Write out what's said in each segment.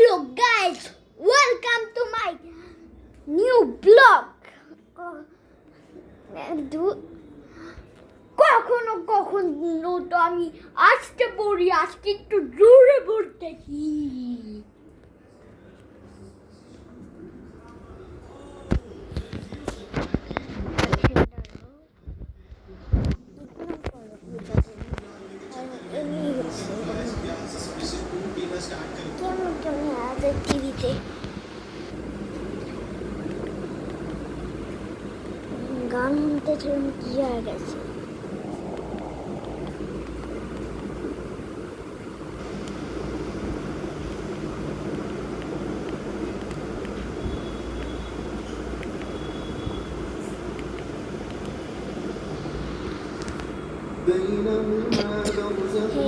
Hello guys, welcome to my new blog. কখনো কখনো তো আমি আজকে পড়ি, আজকে একটু জোরে পড়তেছি। কেমন কেমন আছে টিভিতে গান শুনতে ছিলাম, কি হয়ে গেছে?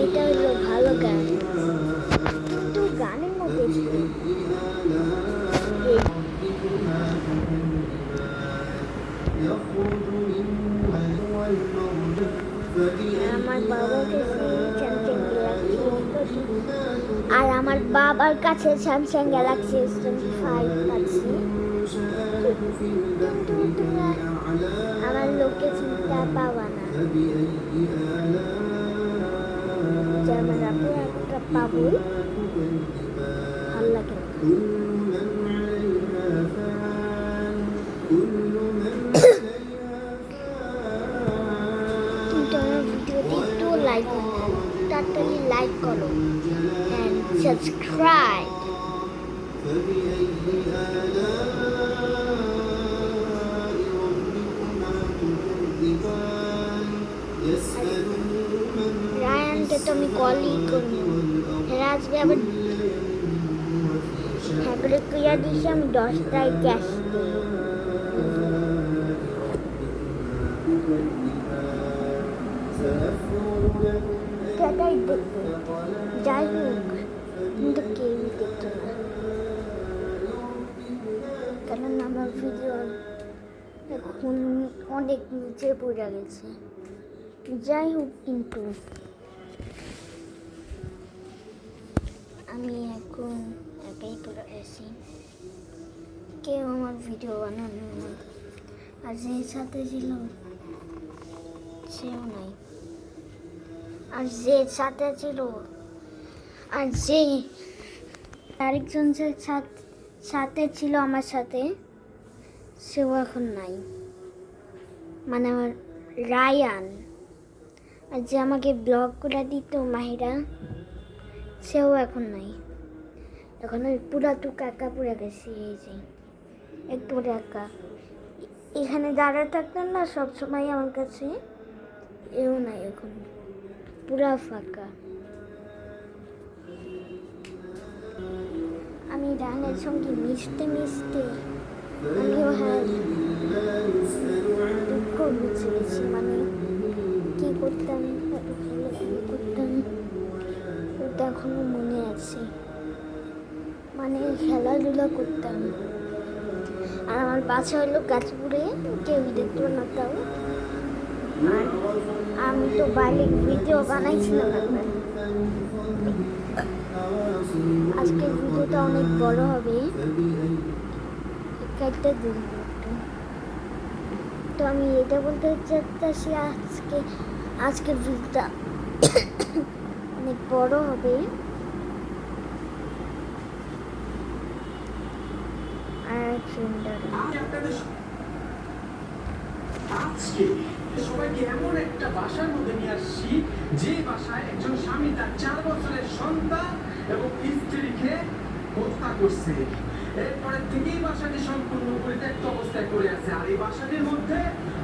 এটা হলো ভালো গান, কিন্তু গানের মধ্যে ছিল আমার বাবাকে স্যামসাং গ্যালাক্সি, আর আমার বাবার কাছে স্যামসাং গ্যালাক্সি S25 পাচ্ছি, কিন্তু তোমরা আমার লোকেশনটা পাবা না। যেমন একটা পাবো, ভাল লাগে কিন্তু আমার ভিডিওটি একটু লাইক করো, তাড়াতাড়ি লাইক করো and subscribe. রায়ানকে তো আমি কলই করি, আজকে আবার হ্যাঁ কুইয়া দিয়েছি আমি 10টায় ক্যাশ সেটাই দেখবে। যাই হোক, কিন্তু কেউই দেখতো না, কারণ আমার ভিডিও এখন অনেক নিচে পড়ে গেছে। যাই হোক, কিন্তু আমি এখন একাই করে আছি, কেউ আমার ভিডিও বানানো না, আর যে সাথে ছিল সেও নাই, আর যে সাথে ছিল আর যে আরেকজন যে সাথে ছিল আমার সাথে, সেও এখন নাই, মানে আমার রায়ান। আর যে আমাকে ব্লগ করে দিত মাহিরা, সেও এখন নাই। এখন ওই পুরা টুক একা পড়ে গেছি, এই যে একটু একা। এখানে দাঁড়ায় থাকতেন না সবসময় আমার কাছে, এও নাই, এখন পুরা ফাঁকা। আমি রানের সঙ্গে মিশতে মিশতে আমিও হ্যাঁ দুঃখ বুঝে গেছি, মানে কি করতাম, করতাম ওটা এখনো মনে আছে, মানে খেলাধুলা করতাম। আর আমার বাসা হলো গাছপুরে, কেউ দেখতো না তাও। আর আমি তো বাইরে ভিডিও বানাইছিলাম একবার। আজকের ভিডিওটা অনেক বড় হবে, একটা দিন তো আমি এটা বলতে চাচ্ছি, আজকের ভিডিওটা অনেক বড় হবে। আর আজকে সবাইকে এমন একটা বাসার মধ্যে নিয়ে আসছি, যে বাসায় একজন স্বামী তার 4 বছরের সন্তান এবং স্ত্রীকে হত্যা করছে। এরপরে থেকেই বাসাটি সম্পূর্ণ পরিত্যক্ত অবস্থায় পড়ে আছে, আর এই বাসাটির মধ্যে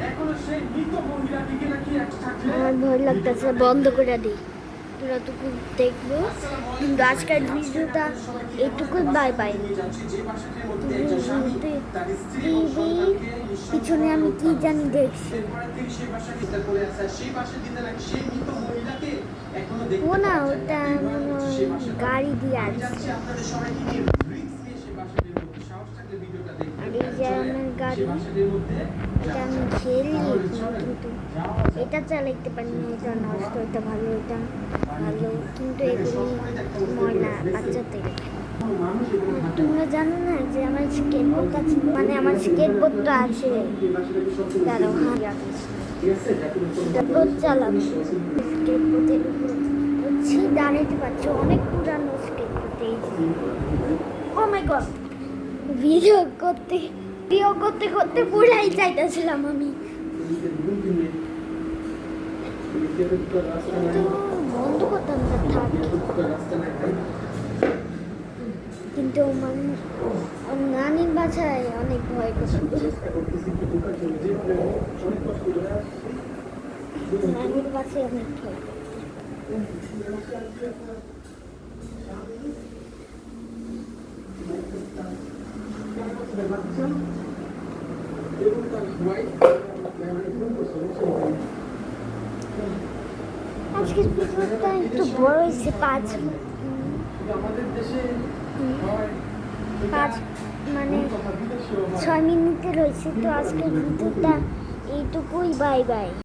এখনো সেই মৃত মহিলাটিকে নাকি আমার ভয় লাগতেছে, বন্ধ করে দিই, পুরাটুকু দেখবো। কিন্তু আজকের ভিডিওটা এইটুকুই, বাই বাই। পিছনে আমি কি জানি দেখছি, ও না ওটা গাড়ি দিয়ে আসছে, আর এই যে আমার গাড়ি, এটা আমি খেলি, কিন্তু এটা চালাইতে পারি না, এটা নষ্ট, এটা ভালো, এটা ভালো, কিন্তু এগুলি ময়লা বাচ্চাদের। তোমরা জানো না যে আমার স্কেটবোর্ড আছে, মানে আমার স্কেটবোর্ডটা আছে। দাঁড়াও, হ্যাঁ রাখিস। স্কেটবোর্ড চালাবো, স্কেটবোর্ডের উপর হচ্ছে দাঁড়াতে পারছি, অনেক পুরানো স্কেটবোর্ড। এই ও মাই গড, ভিডিও করতে করতে পুরাই চাইতেছিলাম আমি, কিন্তু বন্ধ করতাম না, থাক। কিন্তু নানির বাসায় অনেক ভয় করত, নানির বাসায় অনেক ভয় করত। আজকের ভিডিওটা একটু বড় হয়েছে, আমাদের দেশে মানে 6 মিনিটের হয়েছে। তো আজকের ভিডিওটা এইটুকুই, বাই বাই।